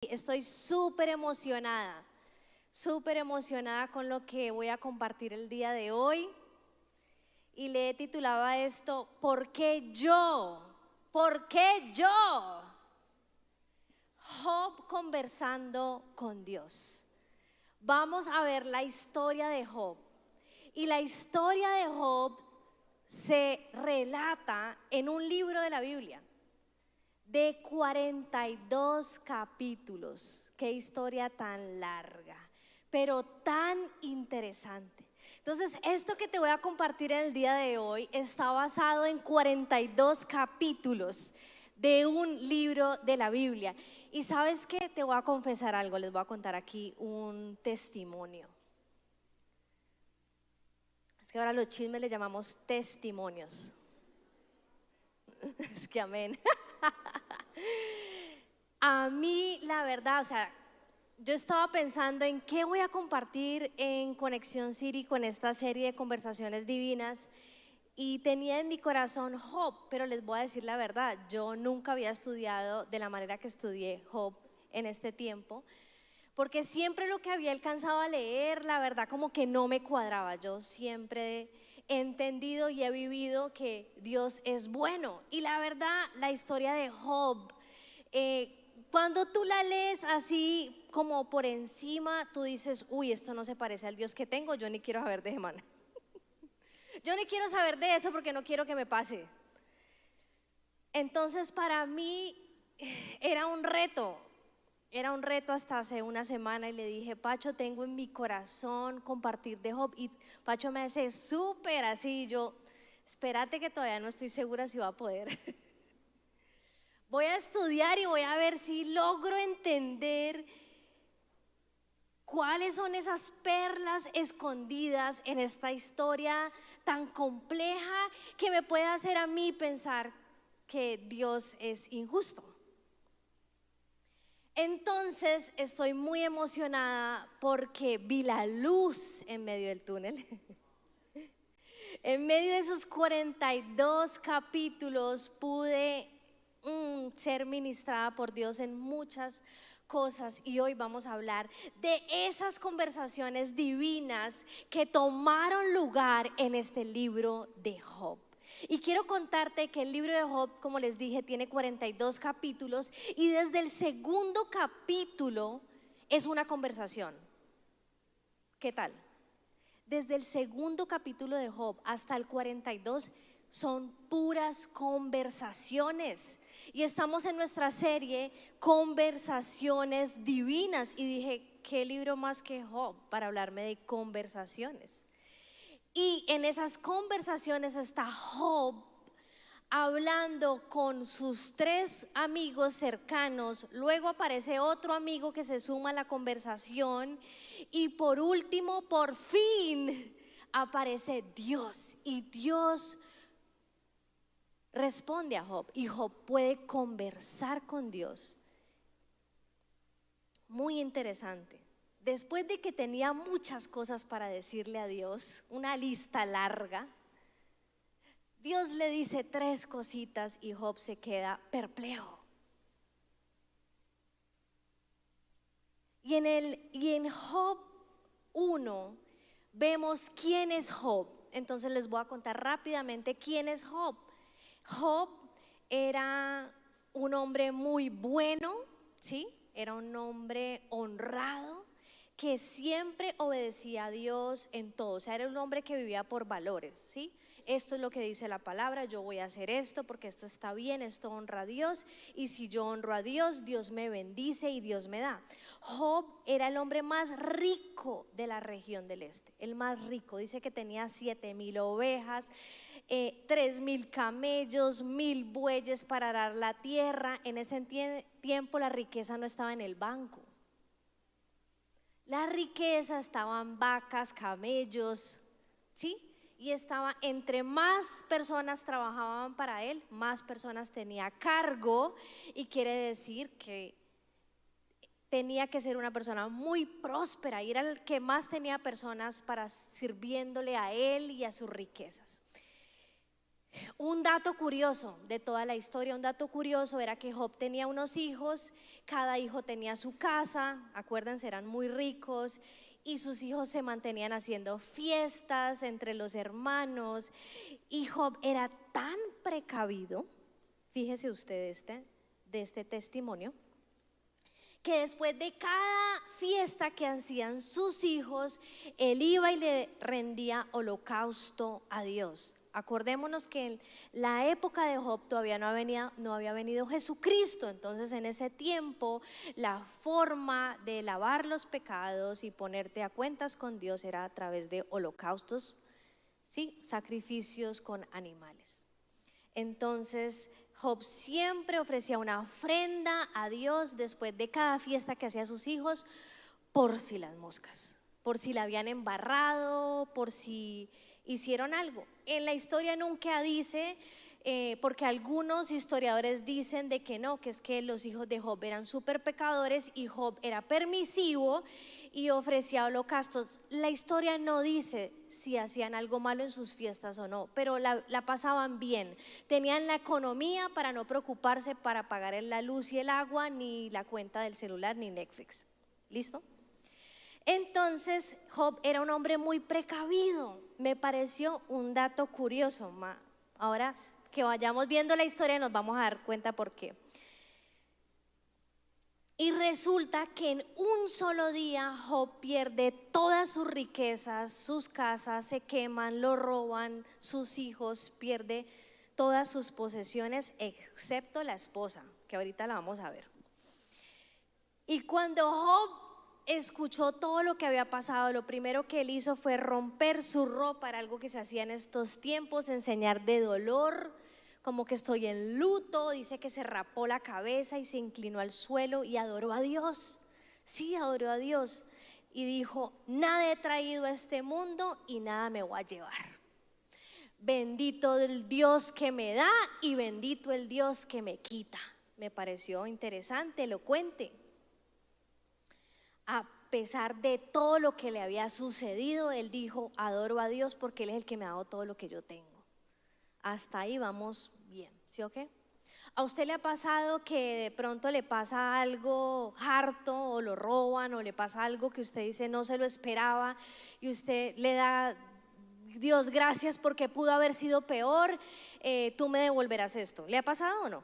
Estoy súper emocionada con lo que voy a compartir el día de hoy. Y le he titulado a esto, ¿por qué yo? ¿Por qué yo? Job conversando con Dios. Vamos a ver la historia de Job. Y la historia de Job se relata en un libro de la Biblia de 42 capítulos. Qué historia tan larga, pero tan interesante. Entonces, esto que te voy a compartir en el día de hoy está basado en 42 capítulos de un libro de la Biblia. Y sabes qué, te voy a confesar algo, les voy a contar aquí un testimonio. Es que ahora los chismes les llamamos testimonios. Es que amén. A mí la verdad, yo estaba pensando en qué voy a compartir en Conexión City con esta serie de conversaciones divinas y tenía en mi corazón Job, pero les voy a decir la verdad, yo nunca había estudiado de la manera que estudié Job en este tiempo, porque siempre lo que había alcanzado a leer, la verdad como que no me cuadraba. Yo siempre he entendido y he vivido que Dios es bueno, y la verdad la historia de Job, cuando tú la lees así como por encima, tú dices, uy, esto no se parece al Dios que tengo, yo ni quiero saber de semana. Yo ni quiero saber de eso porque no quiero que me pase. Entonces para mí era un reto hasta hace una semana, y le dije, Pacho, tengo en mi corazón compartir de Job, y Pacho me hace súper así, yo, espérate que todavía no estoy segura si va a poder. Voy a estudiar y voy a ver si logro entender cuáles son esas perlas escondidas en esta historia tan compleja que me puede hacer a mí pensar que Dios es injusto. Entonces estoy muy emocionada porque vi la luz en medio del túnel. En medio de esos 42 capítulos pude ser ministrada por Dios en muchas cosas, y hoy vamos a hablar de esas conversaciones divinas que tomaron lugar en este libro de Job. Y quiero contarte que el libro de Job, como les dije, tiene 42 capítulos, y desde el segundo capítulo es una conversación. ¿Qué tal? Desde el segundo capítulo de Job hasta el 42 son puras conversaciones. Y estamos en nuestra serie Conversaciones Divinas, y dije, ¿qué libro más que Job para hablarme de conversaciones? Y en esas conversaciones está Job hablando con sus 3 amigos cercanos, luego aparece otro amigo que se suma a la conversación, y por último, por fin, aparece Dios, y Dios responde a Job, y Job puede conversar con Dios. Muy interesante. Después de que tenía muchas cosas para decirle a Dios, una lista larga, Dios le dice 3 cositas y Job se queda perplejo. Y en Job 1 vemos quién es Job. Entonces les voy a contar rápidamente quién es Job. Job era un hombre muy bueno, ¿sí? Era un hombre honrado que siempre obedecía a Dios en todo. O sea, era un hombre que vivía por valores, ¿sí? Esto es lo que dice la palabra, yo voy a hacer esto porque esto está bien, esto honra a Dios, y si yo honro a Dios, Dios me bendice y Dios me da. Job era el hombre más rico de la región del este, el más rico. Dice que tenía 7,000 ovejas, 3,000 camellos, 1,000 bueyes para arar la tierra. En ese tiempo la riqueza no estaba en el banco. La riqueza estaba en vacas, camellos, ¿sí? Y estaba, entre más personas trabajaban para él, más personas tenía a cargo, y quiere decir que tenía que ser una persona muy próspera, y era el que más tenía personas para sirviéndole a él y a sus riquezas. Un dato curioso de toda la historia, un dato curioso era que Job tenía unos hijos, cada hijo tenía su casa, acuérdense, eran muy ricos y sus hijos se mantenían haciendo fiestas entre los hermanos y Job era tan precavido, fíjese usted de este testimonio, que después de cada fiesta que hacían sus hijos, él iba y le rendía holocausto a Dios. Acordémonos que en la época de Job todavía no había venido Jesucristo, entonces en ese tiempo la forma de lavar los pecados y ponerte a cuentas con Dios era a través de holocaustos, ¿sí? Sacrificios con animales. Entonces Job siempre ofrecía una ofrenda a Dios después de cada fiesta que hacía a sus hijos, por si las moscas, por si la habían embarrado, por si hicieron algo. En la historia nunca dice, porque algunos historiadores dicen de que no, que es que los hijos de Job eran súper pecadores y Job era permisivo y ofrecía holocaustos. La historia no dice si hacían algo malo en sus fiestas o no, pero la pasaban bien. Tenían la economía para no preocuparse para pagar la luz y el agua, ni la cuenta del celular, ni Netflix. ¿Listo? Entonces Job era un hombre muy precavido. Me pareció un dato curioso. Ahora que vayamos viendo la historia nos vamos a dar cuenta por qué. Y resulta que en un solo día Job pierde todas sus riquezas, sus casas se queman, lo roban, sus hijos, pierde todas sus posesiones excepto la esposa, que ahorita la vamos a ver. Y cuando Job escuchó todo lo que había pasado, lo primero que él hizo fue romper su ropa, era algo que se hacía en estos tiempos, enseñar de dolor, como que estoy en luto. Dice que se rapó la cabeza y se inclinó al suelo y adoró a Dios. Sí, adoró a Dios y dijo: nada he traído a este mundo y nada me voy a llevar. Bendito el Dios que me da y bendito el Dios que me quita. Me pareció interesante, elocuente. A pesar de todo lo que le había sucedido, él dijo: adoro a Dios porque Él es el que me ha dado todo lo que yo tengo. Hasta ahí vamos bien, ¿sí o qué? ¿A usted le ha pasado que de pronto le pasa algo harto o lo roban o le pasa algo que usted dice no se lo esperaba y usted le da: Dios, gracias porque pudo haber sido peor, tú me devolverás esto? ¿Le ha pasado o no?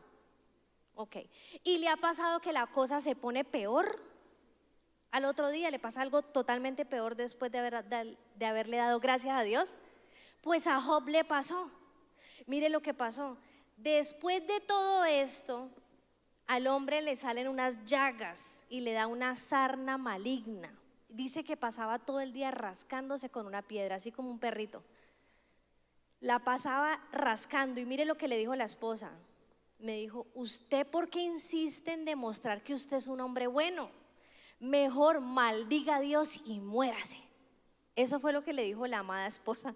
Ok. ¿Y le ha pasado que la cosa se pone peor? Al otro día le pasa algo totalmente peor después de haberle dado gracias a Dios. Pues a Job le pasó. Mire lo que pasó. Después de todo esto, al hombre le salen unas llagas y le da una sarna maligna. Dice que pasaba todo el día rascándose con una piedra, así como un perrito. La pasaba rascando y mire lo que le dijo la esposa. Me dijo: ¿usted por qué insiste en demostrar que usted es un hombre bueno? Mejor maldiga a Dios y muérase. Eso fue lo que le dijo la amada esposa.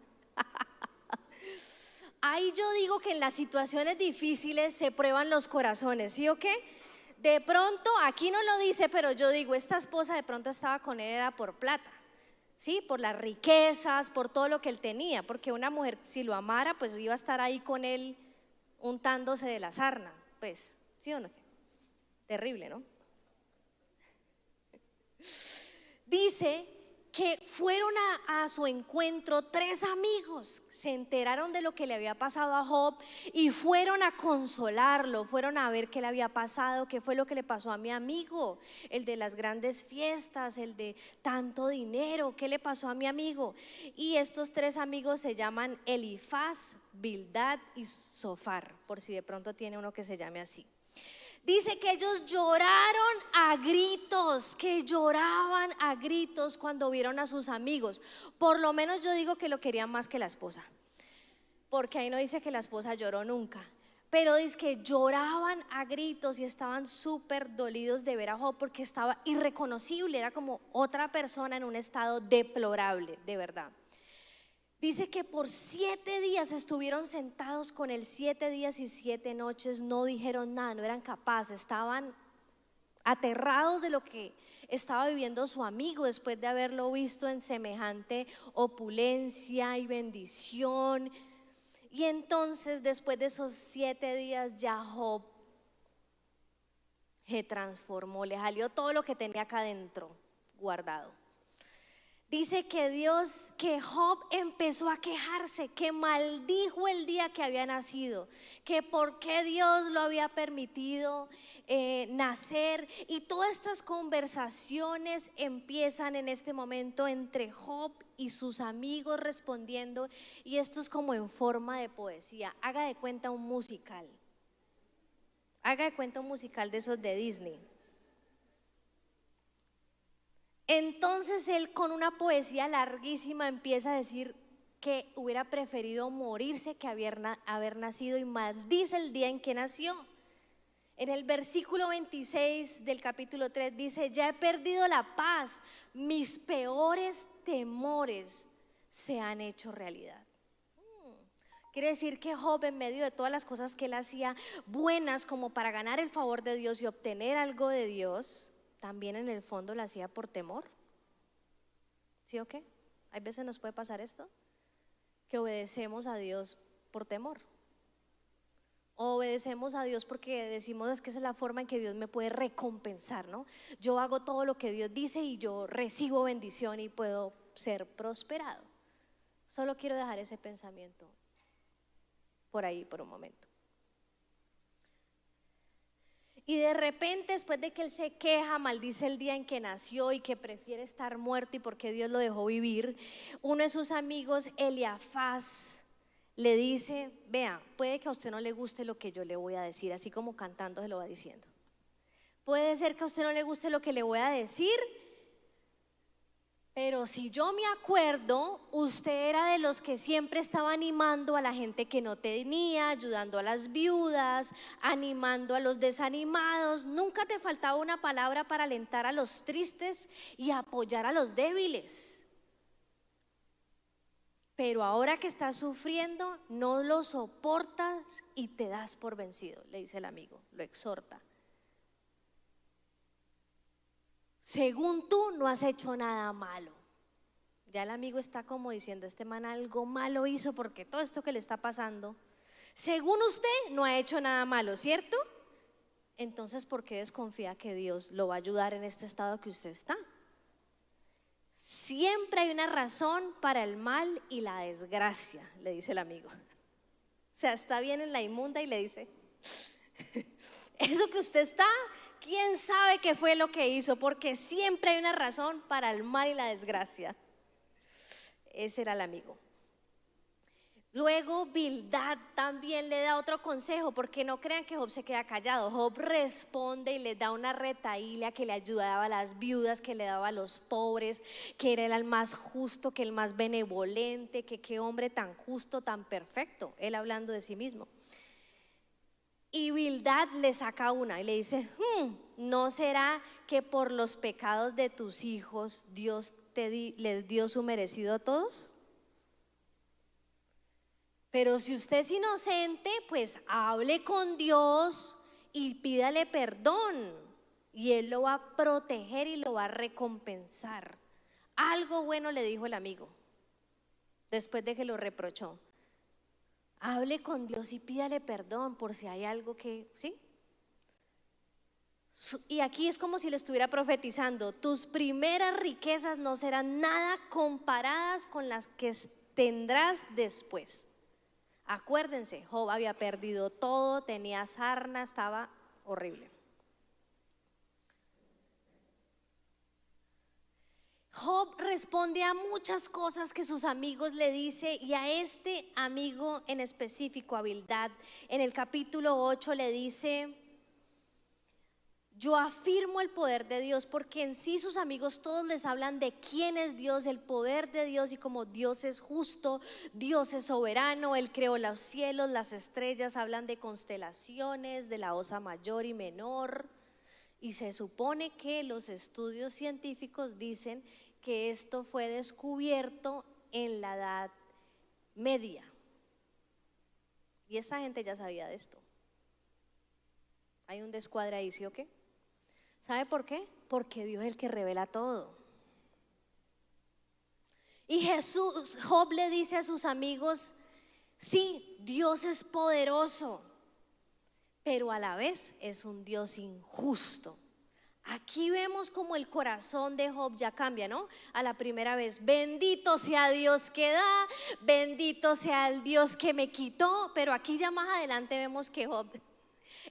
Ahí yo digo que en las situaciones difíciles se prueban los corazones, ¿sí o qué? De pronto, aquí no lo dice, pero yo digo, esta esposa de pronto estaba con él era por plata, ¿sí? Por las riquezas, por todo lo que él tenía, porque una mujer si lo amara pues iba a estar ahí con él untándose de la sarna, pues, ¿sí o no? Terrible, ¿no? Dice que fueron a su encuentro 3 amigos, se enteraron de lo que le había pasado a Job y fueron a consolarlo, fueron a ver qué le había pasado, qué fue lo que le pasó a mi amigo, el de las grandes fiestas, el de tanto dinero, qué le pasó a mi amigo. Y estos 3 amigos se llaman Elifaz, Bildad y Zofar, por si de pronto tiene uno que se llame así. Dice que ellos lloraron a gritos, que lloraban a gritos cuando vieron a sus amigos. Por lo menos yo digo que lo querían más que la esposa, porque ahí no dice que la esposa lloró nunca, pero dice que lloraban a gritos y estaban súper dolidos de ver a Job porque estaba irreconocible, era como otra persona en un estado deplorable, de verdad. Dice que por 7 días estuvieron sentados con él, 7 días y 7 noches, no dijeron nada, no eran capaces, estaban aterrados de lo que estaba viviendo su amigo después de haberlo visto en semejante opulencia y bendición. Y entonces después de esos 7 días ya Job se transformó, le salió todo lo que tenía acá adentro guardado. Dice que Job empezó a quejarse, que maldijo el día que había nacido, que por qué Dios lo había permitido nacer. Y todas estas conversaciones empiezan en este momento entre Job y sus amigos respondiendo. Y esto es como en forma de poesía. Haga de cuenta un musical. Haga de cuenta un musical de esos de Disney. Entonces él con una poesía larguísima empieza a decir que hubiera preferido morirse que haber nacido y maldice el día en que nació. En el versículo 26 del capítulo 3 dice: ya he perdido la paz, mis peores temores se han hecho realidad. Quiere decir que Job, en medio de todas las cosas que él hacía buenas como para ganar el favor de Dios y obtener algo de Dios, también en el fondo lo hacía por temor. ¿Sí o qué? Hay veces nos puede pasar esto, que obedecemos a Dios por temor. O obedecemos a Dios porque decimos es que esa es la forma en que Dios me puede recompensar, ¿no? Yo hago todo lo que Dios dice y yo recibo bendición y puedo ser prosperado. Solo quiero dejar ese pensamiento por ahí por un momento. Y de repente, después de que él se queja, maldice el día en que nació y que prefiere estar muerto y porque Dios lo dejó vivir, uno de sus amigos, Eliafaz, le dice: vea, puede que a usted no le guste lo que yo le voy a decir, así como cantando se lo va diciendo. Puede ser que a usted no le guste lo que le voy a decir, pero si yo me acuerdo, usted era de los que siempre estaba animando a la gente que no tenía, ayudando a las viudas, animando a los desanimados. Nunca te faltaba una palabra para alentar a los tristes y apoyar a los débiles. Pero ahora que estás sufriendo, no lo soportas y te das por vencido, le dice el amigo, lo exhorta. Según tú, no has hecho nada malo. Ya el amigo está como diciendo: este man algo malo hizo porque todo esto que le está pasando. Según usted, no ha hecho nada malo, ¿cierto? Entonces, ¿por qué desconfía que Dios lo va a ayudar en este estado que usted está? Siempre hay una razón para el mal y la desgracia, le dice el amigo. O sea, está bien en la inmunda y le dice: eso que usted está, ¿quién sabe qué fue lo que hizo? Porque siempre hay una razón para el mal y la desgracia. Ese era el amigo. Luego Bildad también le da otro consejo, porque no crean que Job se queda callado. Job responde y le da una retahíla que le ayudaba a las viudas, que le daba a los pobres, que era el más justo, que el más benevolente, que qué hombre tan justo, tan perfecto, él hablando de sí mismo. Y Bildad le saca una y le dice: ¿no será que por los pecados de tus hijos Dios les dio su merecido a todos? Pero si usted es inocente, pues hable con Dios y pídale perdón, y Él lo va a proteger y lo va a recompensar. Algo bueno le dijo el amigo después de que lo reprochó: hable con Dios y pídale perdón por si hay algo que, ¿sí? Y aquí es como si le estuviera profetizando: tus primeras riquezas no serán nada comparadas con las que tendrás después. Acuérdense, Job había perdido todo, tenía sarna, estaba horrible. Job responde a muchas cosas que sus amigos le dicen, y a este amigo en específico, a Bildad, en el capítulo 8 le dice: yo afirmo el poder de Dios, porque en sí sus amigos todos les hablan de quién es Dios, el poder de Dios, y como Dios es justo, Dios es soberano, Él creó los cielos, las estrellas, hablan de constelaciones, de la Osa Mayor y Menor. Y se supone que los estudios científicos dicen que esto fue descubierto en la Edad Media. Y esta gente ya sabía de esto. Hay un descuadre ahí, ¿sí o qué? ¿Sabe por qué? Porque Dios es el que revela todo. Y Job le dice a sus amigos: Sí, Dios es poderoso, pero a la vez es un Dios injusto. Aquí vemos como el corazón de Job ya cambia, ¿no? A la primera vez, bendito sea Dios que da, bendito sea el Dios que me quitó. Pero aquí ya más adelante vemos que Job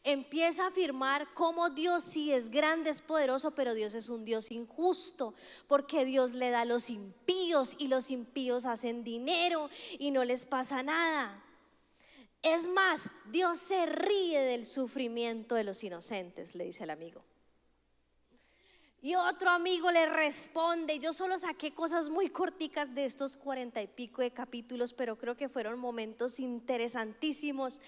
empieza a afirmar cómo Dios sí es grande, es poderoso, pero Dios es un Dios injusto, porque Dios le da a los impíos y los impíos hacen dinero y no les pasa nada. Es más, Dios se ríe del sufrimiento de los inocentes, le dice el amigo. Y otro amigo le responde. Yo solo saqué cosas muy corticas de estos 40 y pico de capítulos, pero creo que fueron momentos interesantísimos.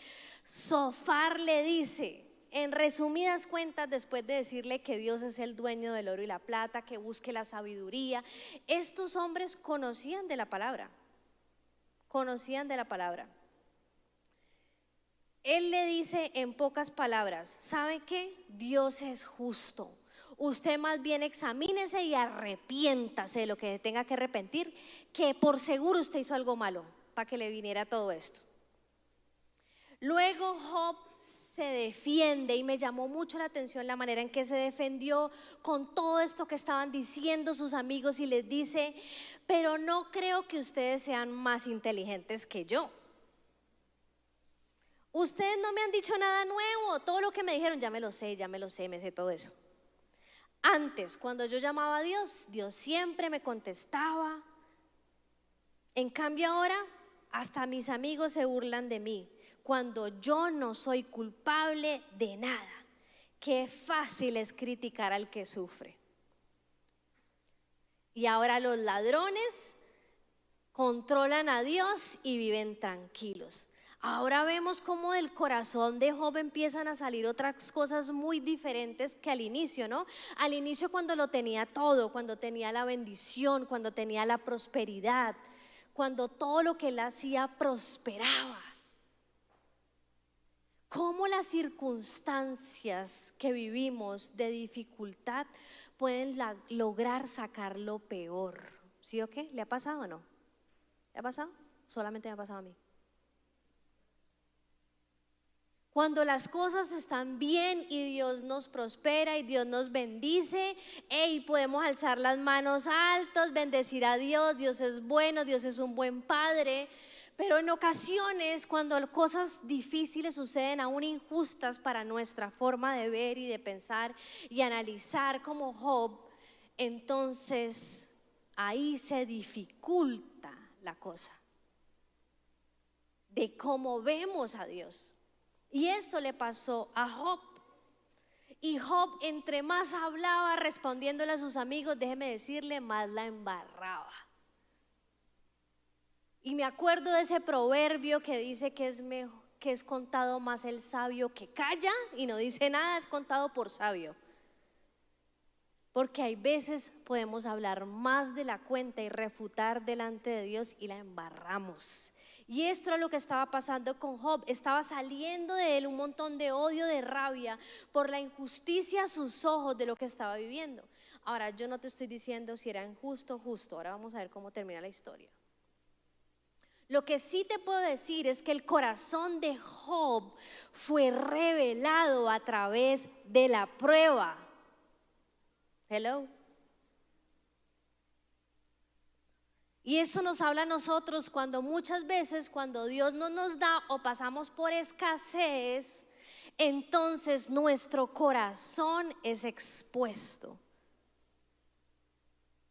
Sofar le dice, en resumidas cuentas, después de decirle que Dios es el dueño del oro y la plata, que busque la sabiduría, estos hombres conocían de la palabra, conocían de la palabra. Él le dice en pocas palabras, ¿sabe qué? Dios es justo. Usted más bien examínese y arrepiéntase de lo que tenga que arrepentir, que por seguro usted hizo algo malo para que le viniera todo esto. Luego Job se defiende y me llamó mucho la atención la manera en que se defendió con todo esto que estaban diciendo sus amigos, y les dice, pero no creo que ustedes sean más inteligentes que yo. Ustedes no me han dicho nada nuevo, todo lo que me dijeron ya me lo sé, me sé todo eso. Antes, cuando yo llamaba a Dios, Dios siempre me contestaba. En cambio ahora, hasta mis amigos se burlan de mí, cuando yo no soy culpable de nada. Qué fácil es criticar al que sufre. Y ahora los ladrones controlan a Dios y viven tranquilos. Ahora vemos cómo del corazón de Job empiezan a salir otras cosas muy diferentes que al inicio, ¿no? Al inicio, cuando lo tenía todo, cuando tenía la bendición, cuando tenía la prosperidad, cuando todo lo que él hacía prosperaba. Cómo las circunstancias que vivimos de dificultad pueden lograr sacar lo peor. ¿Sí o qué? ¿Le ha pasado o no? ¿Le ha pasado? Solamente me ha pasado a mí. Cuando las cosas están bien y Dios nos prospera y Dios nos bendice, podemos alzar las manos altos, bendecir a Dios. Dios es bueno, Dios es un buen padre. Pero en ocasiones, cuando cosas difíciles suceden, aún injustas para nuestra forma de ver y de pensar y analizar, como Job, entonces ahí se dificulta la cosa de cómo vemos a Dios. Y esto le pasó a Job. Y Job, entre más hablaba respondiéndole a sus amigos, déjeme decirle, más la embarraba. Y me acuerdo de ese proverbio que dice que es contado más el sabio que calla, y no dice nada, es contado por sabio. Porque hay veces podemos hablar más de la cuenta y refutar delante de Dios y la embarramos. Y esto era lo que estaba pasando con Job. Estaba saliendo de él un montón de odio, de rabia por la injusticia a sus ojos de lo que estaba viviendo. Ahora, yo no te estoy diciendo si era injusto o justo. Ahora vamos a ver cómo termina la historia. Lo que sí te puedo decir es que el corazón de Job fue revelado a través de la prueba. Hello. Y eso nos habla a nosotros cuando muchas veces, cuando Dios no nos da o pasamos por escasez, entonces nuestro corazón es expuesto.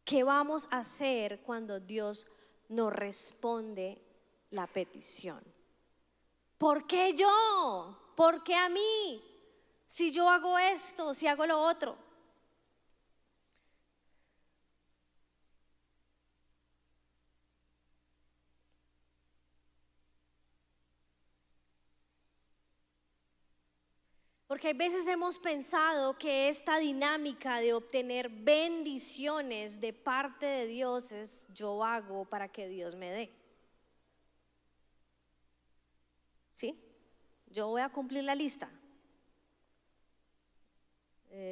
¿Qué vamos a hacer cuando Dios nos responde la petición? ¿Por qué yo? ¿Por qué a mí? Si yo hago esto, si hago lo otro. Porque a veces hemos pensado que esta dinámica de obtener bendiciones de parte de Dios es yo hago para que Dios me dé. ¿Sí? Yo voy a cumplir la lista.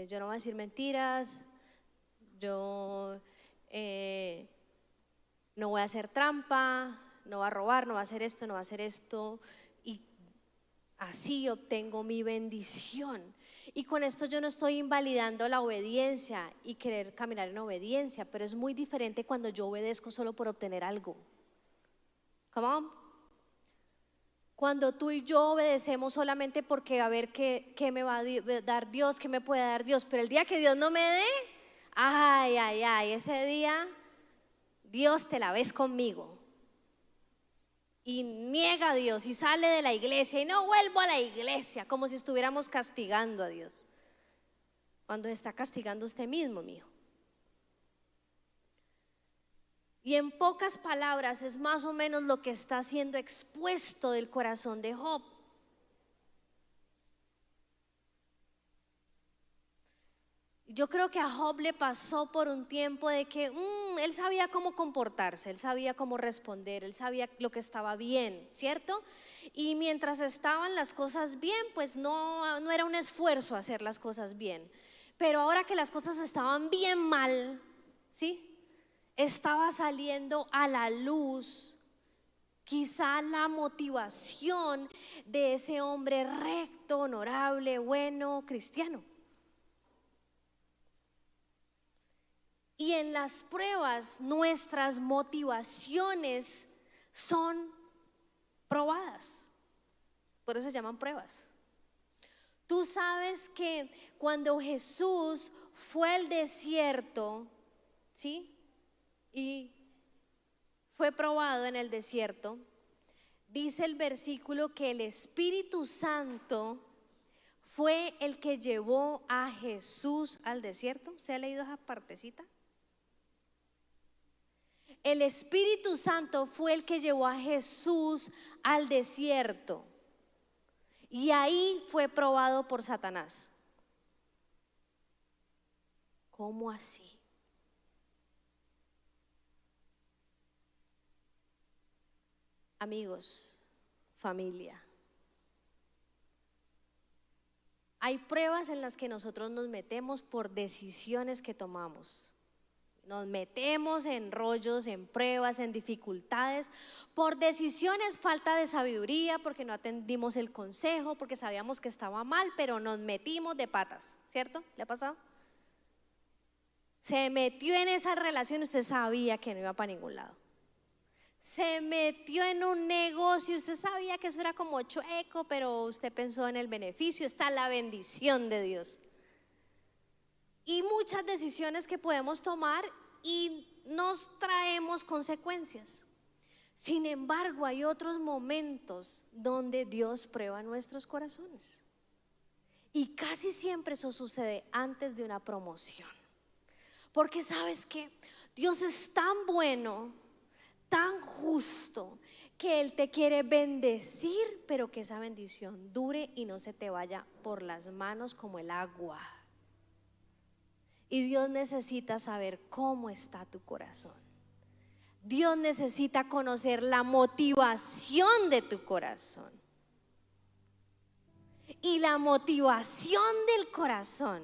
Yo no voy a decir mentiras. Yo no voy a hacer trampa. no va a robar, no va a hacer esto, no va a hacer esto, y así obtengo mi bendición. Y con esto yo no estoy invalidando la obediencia y querer caminar en obediencia, pero es muy diferente cuando yo obedezco solo por obtener algo. Come on. Cuando tú y yo obedecemos solamente porque a ver qué me va a dar Dios, qué me puede dar Dios, pero el día que Dios no me dé, ay, ay, ay, ese día Dios te la ves conmigo. Y niega a Dios y sale de la iglesia y no vuelvo a la iglesia, como si estuviéramos castigando a Dios, cuando está castigando usted mismo, mijo. Y en pocas palabras es más o menos lo que está siendo expuesto del corazón de Job. Yo creo que a Job le pasó por un tiempo de que él sabía cómo comportarse, él sabía cómo responder, él sabía lo que estaba bien, ¿cierto? Y mientras estaban las cosas bien, pues no era un esfuerzo hacer las cosas bien. Pero ahora que las cosas estaban bien mal, ¿sí? Estaba saliendo a la luz quizá la motivación de ese hombre recto, honorable, bueno, cristiano. Y en las pruebas nuestras motivaciones son probadas. Por eso se llaman pruebas. Tú sabes que cuando Jesús fue al desierto, ¿sí? Y fue probado en el desierto, dice el versículo que el Espíritu Santo fue el que llevó a Jesús al desierto. ¿Usted ha leído esa partecita? El Espíritu Santo fue el que llevó a Jesús al desierto y ahí fue probado por Satanás. ¿Cómo así? Amigos, familia, hay pruebas en las que nosotros nos metemos por decisiones que tomamos. Nos metemos en rollos, en pruebas, en dificultades, por decisiones, falta de sabiduría, porque no atendimos el consejo, porque sabíamos que estaba mal, pero nos metimos de patas, ¿cierto? ¿Le ha pasado? Se metió en esa relación y usted sabía que no iba para ningún lado. Se metió en un negocio, usted sabía que eso era como chueco, pero usted pensó en el beneficio, está la bendición de Dios. Y muchas decisiones que podemos tomar y nos traemos consecuencias. Sin embargo, hay otros momentos donde Dios prueba nuestros corazones. Y casi siempre eso sucede antes de una promoción. Porque sabes que Dios es tan bueno, tan justo, que Él te quiere bendecir, pero que esa bendición dure y no se te vaya por las manos como el agua. Y Dios necesita saber cómo está tu corazón. Dios necesita conocer la motivación de tu corazón. Y la motivación del corazón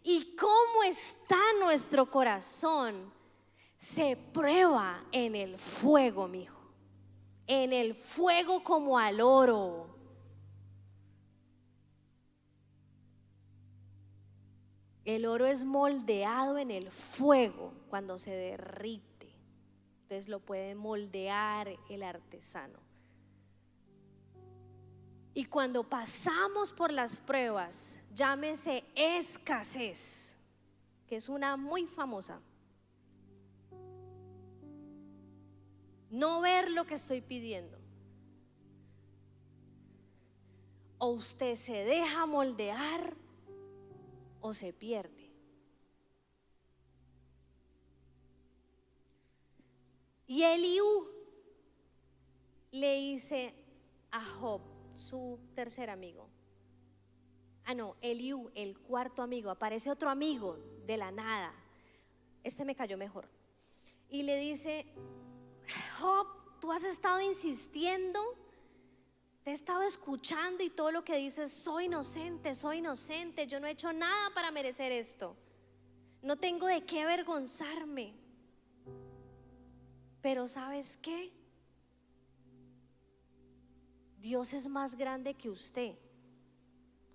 y cómo está nuestro corazón se prueba en el fuego, mijo. En el fuego como al oro. El oro es moldeado en el fuego cuando se derrite. Entonces lo puede moldear el artesano. Y cuando pasamos por las pruebas, llámese escasez, que es una muy famosa. No ver lo que estoy pidiendo. O usted se deja moldear o se pierde. Y Eliú le dice a Job, su tercer amigo. Eliú, el cuarto amigo. Aparece otro amigo de la nada. Este me cayó mejor. Y le dice: Job, tú has estado insistiendo, te he estado escuchando y todo lo que dices, soy inocente, yo no he hecho nada para merecer esto, no tengo de qué avergonzarme. Pero ¿sabes qué? Dios es más grande que usted.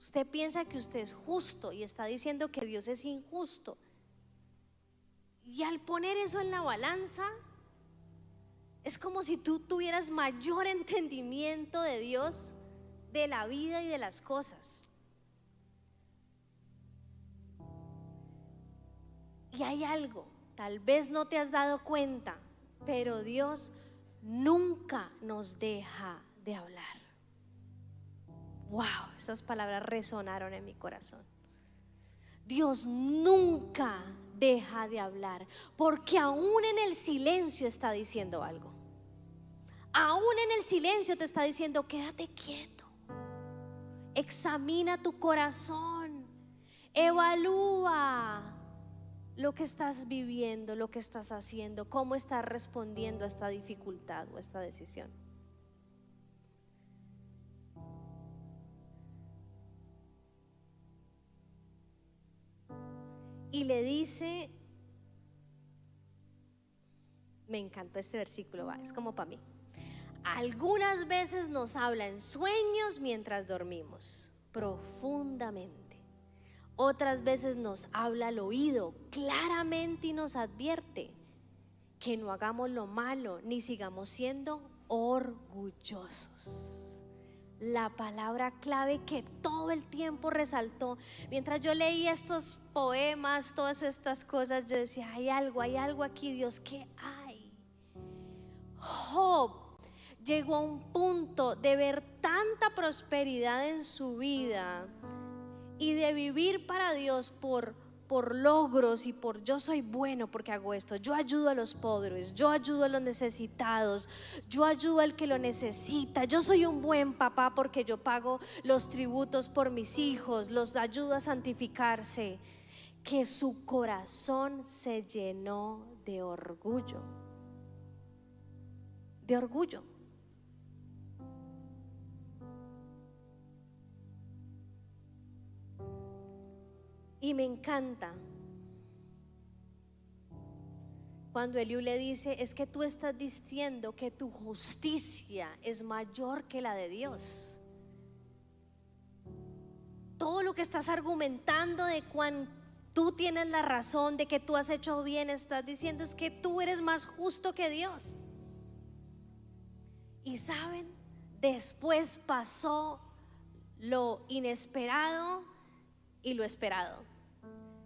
Usted piensa que usted es justo y está diciendo que Dios es injusto. Y al poner eso en la balanza, es como si tú tuvieras mayor entendimiento de Dios, de la vida y de las cosas. Y hay algo, tal vez no te has dado cuenta, pero Dios nunca nos deja de hablar. Wow, estas palabras resonaron en mi corazón. Dios nunca deja de hablar, porque aún en el silencio está diciendo algo. Aún en el silencio te está diciendo: quédate quieto, examina tu corazón, evalúa lo que estás viviendo, lo que estás haciendo, cómo estás respondiendo a esta dificultad o a esta decisión. Y le dice, me encantó este versículo, es como para mí. Algunas veces nos habla en sueños mientras dormimos, profundamente. Otras veces nos habla al oído claramente y nos advierte que no hagamos lo malo ni sigamos siendo orgullosos. La palabra clave que todo el tiempo resaltó mientras yo leía estos poemas, todas estas cosas, yo decía: hay algo aquí, Dios, ¿qué hay? Job llegó a un punto de ver tanta prosperidad en su vida y de vivir para Dios por logros y por yo soy bueno porque hago esto, yo ayudo a los pobres, yo ayudo a los necesitados, yo ayudo al que lo necesita, yo soy un buen papá porque yo pago los tributos por mis hijos, los ayudo a santificarse, que su corazón se llenó de orgullo. De orgullo. Y me encanta cuando Eliú le dice: es que tú estás diciendo que tu justicia es mayor que la de Dios. Todo lo que estás argumentando de cuán tú tienes la razón, de que tú has hecho bien, estás diciendo es que tú eres más justo que Dios. Y saben, después pasó lo inesperado y lo esperado.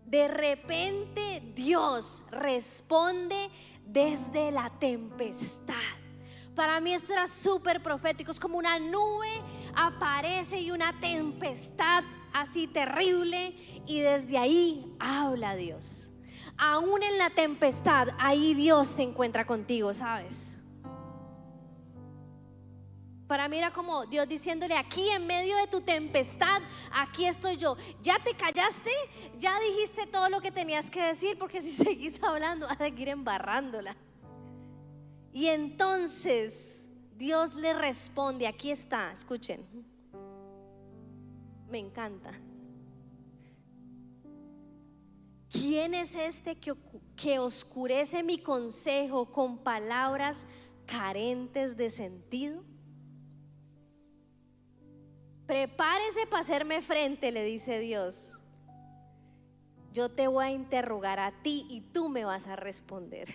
De repente Dios responde desde la tempestad. Para mí esto era súper profético. Es como una nube aparece y una tempestad así terrible, y desde ahí habla Dios. Aún en la tempestad, ahí Dios se encuentra contigo, ¿sabes? Para mí era como Dios diciéndole: aquí en medio de tu tempestad, aquí estoy yo. ¿Ya te callaste? ¿Ya dijiste todo lo que tenías que decir? Porque si seguís hablando vas a seguir embarrándola. Y entonces Dios le responde, aquí está, escuchen. Me encanta. ¿Quién es este que oscurece mi consejo con palabras carentes de sentido? Prepárese para hacerme frente, le dice Dios. Yo te voy a interrogar a ti y tú me vas a responder.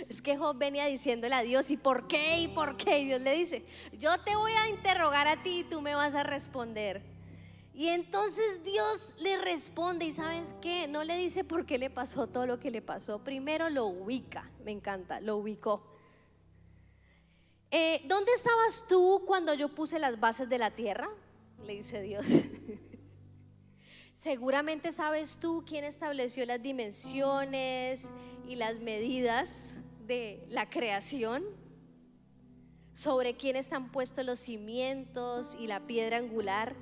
Es que Job venía diciéndole a Dios: ¿y por qué? ¿Y por qué? Y Dios le dice: yo te voy a interrogar a ti y tú me vas a responder. Y entonces Dios le responde, y ¿sabes qué? No le dice por qué le pasó todo lo que le pasó. Primero lo ubica, me encanta, lo ubicó. ¿Dónde estabas tú cuando yo puse las bases de la tierra? Le dice Dios. Seguramente sabes tú quién estableció las dimensiones y las medidas de la creación, sobre quién están puestos los cimientos y la piedra angular.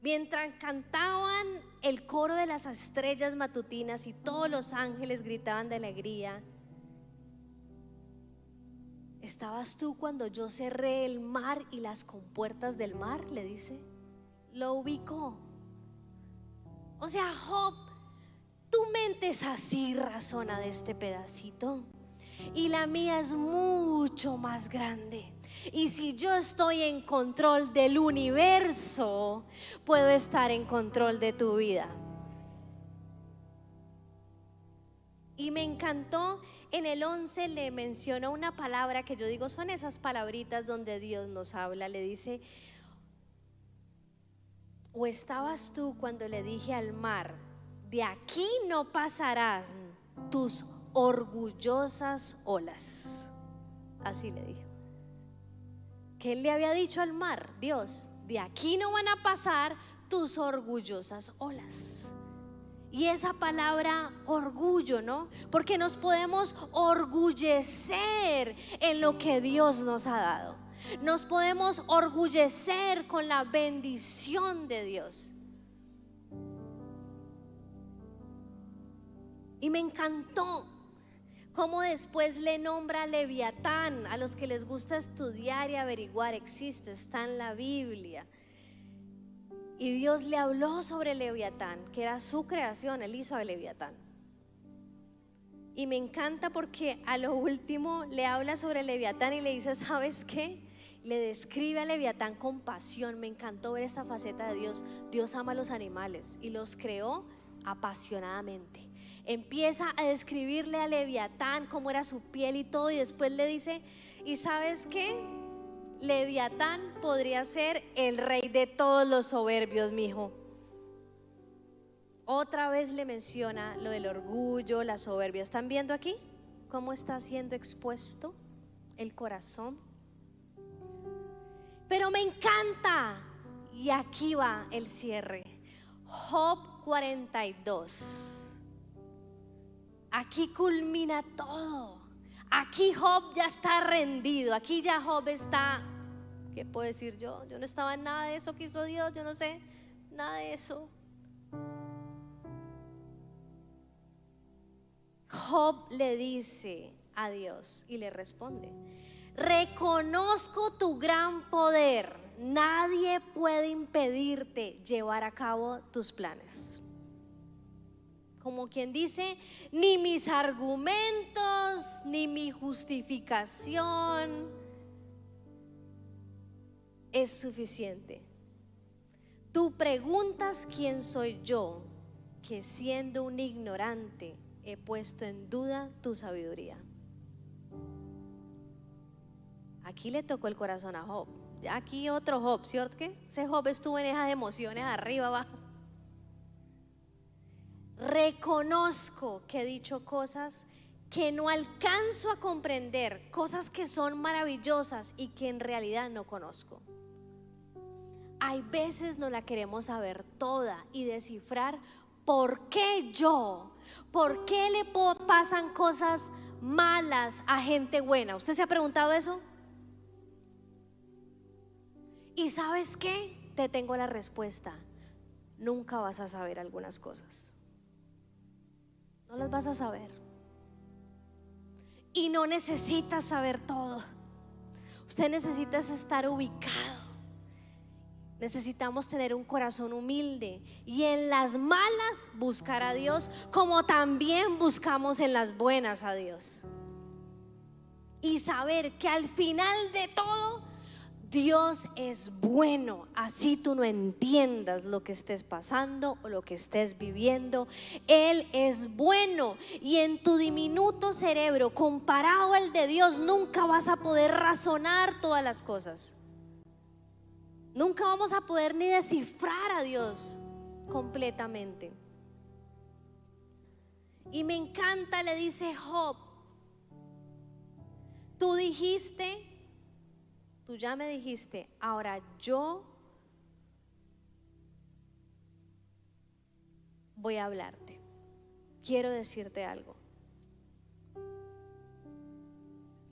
Mientras cantaban el coro de las estrellas matutinas y todos los ángeles gritaban de alegría, ¿estabas tú cuando yo cerré el mar y las compuertas del mar? Le dice. Lo ubicó. O sea, Job, tu mente es así, razona de este pedacito, y la mía es mucho más grande. Y si yo estoy en control del universo, puedo estar en control de tu vida. Y me encantó, en el 11 le mencionó una palabra que yo digo, son esas palabritas donde Dios nos habla. Le dice: ¿o estabas tú cuando le dije al mar, de aquí no pasarán tus orgullosas olas? Así le dijo. Que él le había dicho al mar, Dios, de aquí no van a pasar tus orgullosas olas. Y esa palabra orgullo, ¿no? Porque nos podemos orgullecer en lo que Dios nos ha dado. Nos podemos orgullecer con la bendición de Dios. Y me encantó cómo después le nombra Leviatán. A los que les gusta estudiar y averiguar, existe, está en la Biblia. Y Dios le habló sobre Leviatán, que era su creación. Él hizo a Leviatán. Y me encanta porque a lo último le habla sobre Leviatán y le dice: ¿sabes qué? Le describe a Leviatán con pasión. Me encantó ver esta faceta de Dios. Dios ama a los animales y los creó apasionadamente. Empieza a describirle a Leviatán cómo era su piel y todo, y después le dice: ¿y sabes qué? Leviatán podría ser el rey de todos los soberbios, mijo. Otra vez le menciona lo del orgullo, la soberbia. ¿Están viendo aquí cómo está siendo expuesto el corazón? Pero me encanta, y aquí va el cierre. Job 42. Aquí culmina todo. Aquí Job ya está rendido. Aquí ya Job está, ¿qué puedo decir yo? Yo no estaba en nada de eso que hizo Dios. Yo no sé nada de eso. Job le dice a Dios y le responde: reconozco tu gran poder. Nadie puede impedirte llevar a cabo tus planes. Como quien dice, ni mis argumentos, ni mi justificación es suficiente. Tú preguntas quién soy yo, que siendo un ignorante he puesto en duda tu sabiduría. Aquí le tocó el corazón a Job. Ya aquí otro Job, ¿cierto? ¿Qué? Ese Job estuvo en esas emociones arriba, abajo. Reconozco que he dicho cosas que no alcanzo a comprender, cosas que son maravillosas y que en realidad no conozco. Hay veces no la queremos saber toda y descifrar por qué yo, por qué le pasan cosas malas a gente buena. ¿Usted se ha preguntado eso? ¿Y sabes qué? Te tengo la respuesta. Nunca vas a saber algunas cosas. No las vas a saber. Y no necesitas saber todo. Usted necesita estar ubicado. Necesitamos tener un corazón humilde y en las malas buscar a Dios, como también buscamos en las buenas a Dios. Y saber que al final de todo Dios es bueno, así tú no entiendas lo que estés pasando o lo que estés viviendo. Él es bueno, y en tu diminuto cerebro comparado al de Dios nunca vas a poder razonar todas las cosas. Nunca vamos a poder ni descifrar a Dios completamente. Y me encanta, le dice Job: tú dijiste, tú ya me dijiste, ahora yo voy a hablarte. Quiero decirte algo.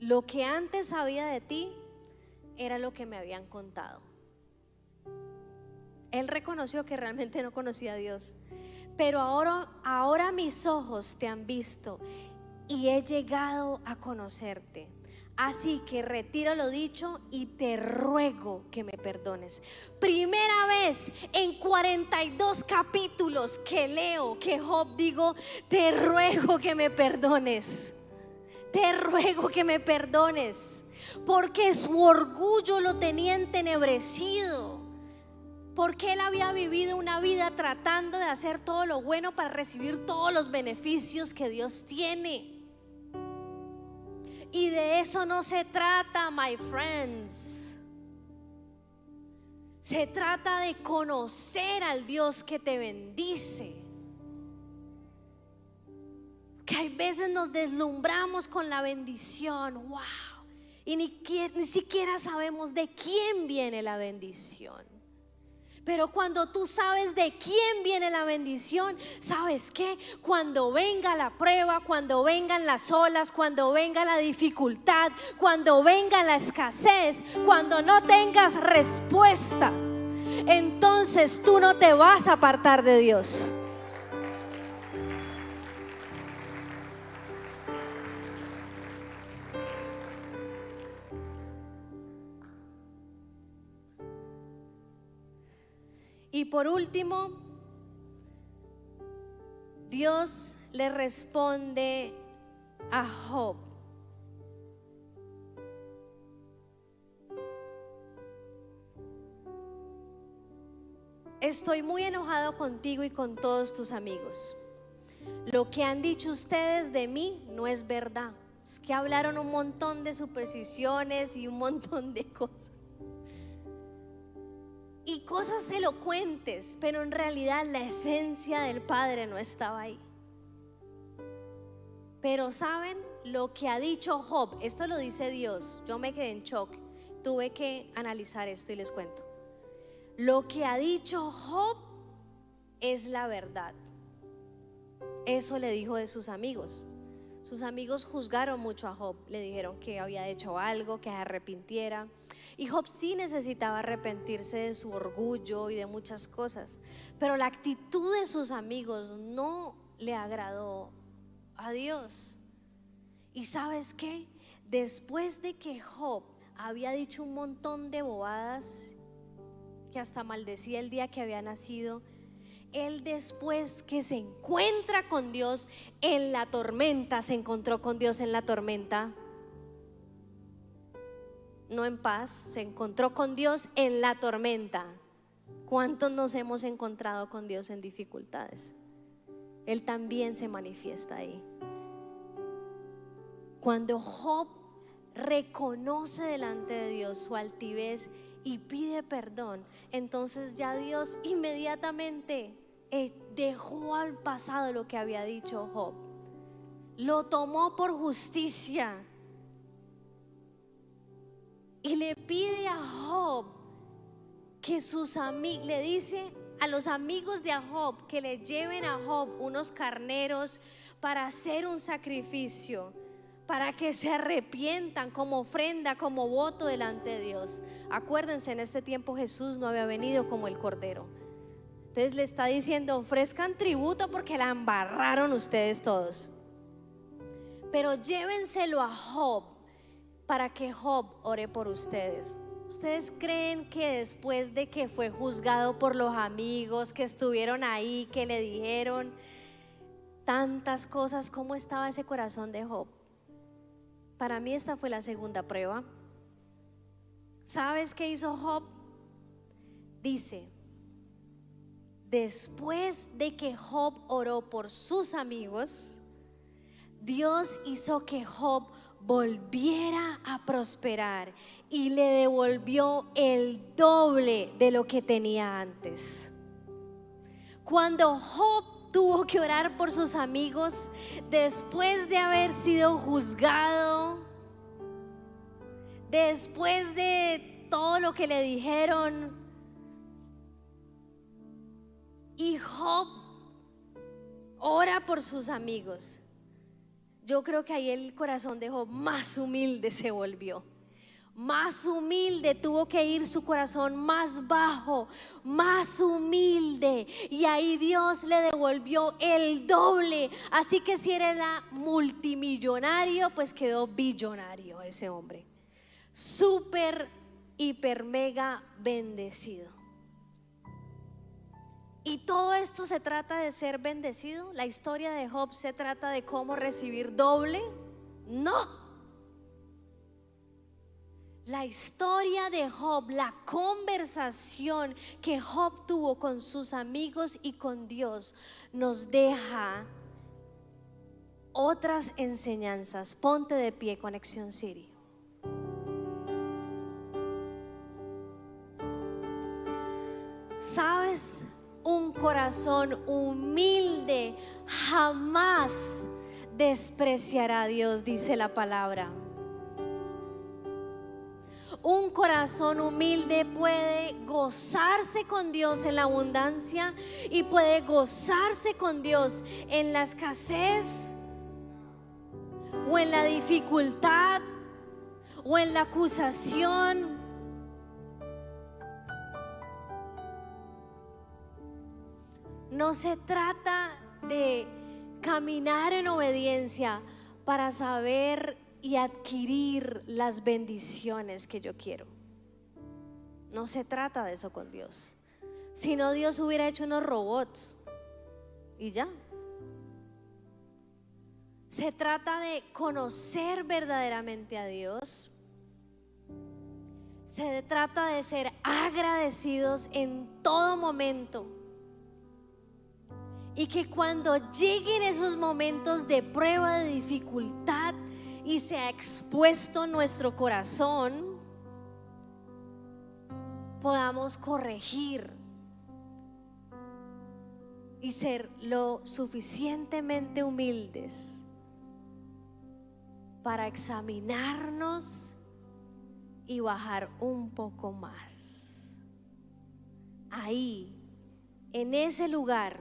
Lo que antes sabía de ti era lo que me habían contado. Él reconoció que realmente no conocía a Dios. Pero ahora mis ojos te han visto y he llegado a conocerte. Así que retiro lo dicho y te ruego que me perdones. Primera vez en 42 capítulos que leo que Job digo: te ruego que me perdones. te ruego que me perdones, porque su orgullo lo tenía entenebrecido, porque él había vivido una vida tratando de hacer todo lo bueno para recibir todos los beneficios que Dios tiene. Y de eso no se trata, my friends. Se trata de conocer al Dios que te bendice. Que hay veces nos deslumbramos con la bendición, wow, y ni siquiera sabemos de quién viene la bendición. Pero cuando tú sabes de quién viene la bendición, ¿sabes qué? Cuando venga la prueba, cuando vengan las olas, cuando venga la dificultad, cuando venga la escasez, cuando no tengas respuesta, entonces tú no te vas a apartar de Dios. Y por último, Dios le responde a Job. Estoy muy enojado contigo y con todos tus amigos. Lo que han dicho ustedes de mí no es verdad. Es que hablaron un montón de supersticiones y un montón de cosas. Y cosas elocuentes, pero en realidad la esencia del Padre no estaba ahí. Pero ¿saben lo que ha dicho Job? Esto lo dice Dios. Yo me quedé en shock. Tuve que analizar esto y les cuento. Lo que ha dicho Job es la verdad. Eso le dijo de sus amigos. Sus amigos juzgaron mucho a Job. Le dijeron que había hecho algo, que se arrepintiera. Y Job sí necesitaba arrepentirse de su orgullo y de muchas cosas. Pero la actitud de sus amigos no le agradó a Dios. ¿Y sabes qué? Después de que Job había dicho un montón de bobadas, que hasta maldecía el día que había nacido, él, después que se encuentra con Dios en la tormenta, se encontró con Dios en la tormenta, no en paz, se encontró con Dios en la tormenta. ¿Cuántos nos hemos encontrado con Dios en dificultades? Él también se manifiesta ahí. Cuando Job reconoce delante de Dios su altivez y pide perdón, entonces ya Dios inmediatamente dejó al pasado lo que había dicho Job. Lo tomó por justicia y le pide a Job que sus amigos, le dice a los amigos de Job que le lleven a Job unos carneros para hacer un sacrificio, para que se arrepientan como ofrenda, como voto delante de Dios. Acuérdense, en este tiempo Jesús no había venido como el Cordero. Entonces le está diciendo: ofrezcan tributo porque la embarraron ustedes todos, pero llévenselo a Job para que Job ore por ustedes. ¿Ustedes creen que después de que fue juzgado por los amigos que estuvieron ahí, que le dijeron tantas cosas, cómo estaba ese corazón de Job? Para mí esta fue la segunda prueba. ¿Sabes qué hizo Job? Dice: después de que Job oró por sus amigos, Dios hizo que Job volviera a prosperar y le devolvió el doble de lo que tenía antes. Cuando Job tuvo que orar por sus amigos, después de haber sido juzgado, después de todo lo que le dijeron, y Job ora por sus amigos, yo creo que ahí el corazón de Job más humilde se volvió. Más humilde, tuvo que ir su corazón más bajo, más humilde, y ahí Dios le devolvió el doble. Así que si era multimillonario, pues quedó billonario ese hombre. Súper, hiper, mega bendecido. Y todo esto se trata de ser bendecido. La historia de Job se trata de cómo recibir doble. No. La historia de Job, la conversación que Job tuvo con sus amigos y con Dios, nos deja otras enseñanzas. Ponte de pie, Conexión City. ¿Sabes? Un corazón humilde jamás despreciará a Dios, dice la palabra. Un corazón humilde puede gozarse con Dios en la abundancia y puede gozarse con Dios en la escasez o en la dificultad o en la acusación. No se trata de caminar en obediencia para saber y adquirir las bendiciones que yo quiero. No se trata de eso con Dios. Si no, Dios hubiera hecho unos robots y ya. Se trata de conocer verdaderamente a Dios. Se trata de ser agradecidos en todo momento. Y que cuando lleguen esos momentos de prueba, de dificultad, y se ha expuesto nuestro corazón, podamos corregir y ser lo suficientemente humildes para examinarnos y bajar un poco más. Ahí, en ese lugar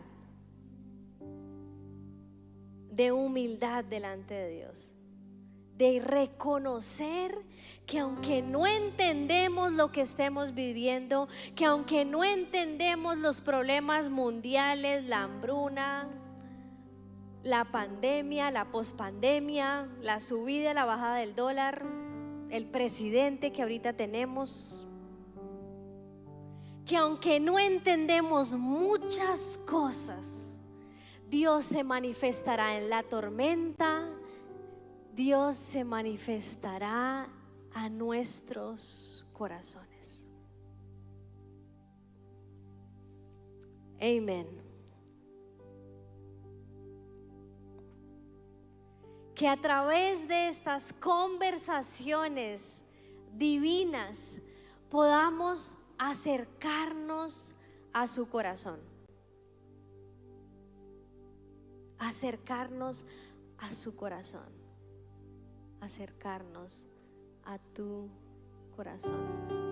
de humildad delante de Dios, de reconocer que aunque no entendemos lo que estemos viviendo, que aunque no entendemos los problemas mundiales, la hambruna, la pandemia, la pospandemia, la subida y la bajada del dólar, el presidente que ahorita tenemos, que aunque no entendemos muchas cosas, Dios se manifestará en la tormenta. Dios se manifestará a nuestros corazones. Amén. Que a través de estas conversaciones divinas podamos acercarnos a su corazón. Acercarnos a su corazón. Acercarnos a tu corazón.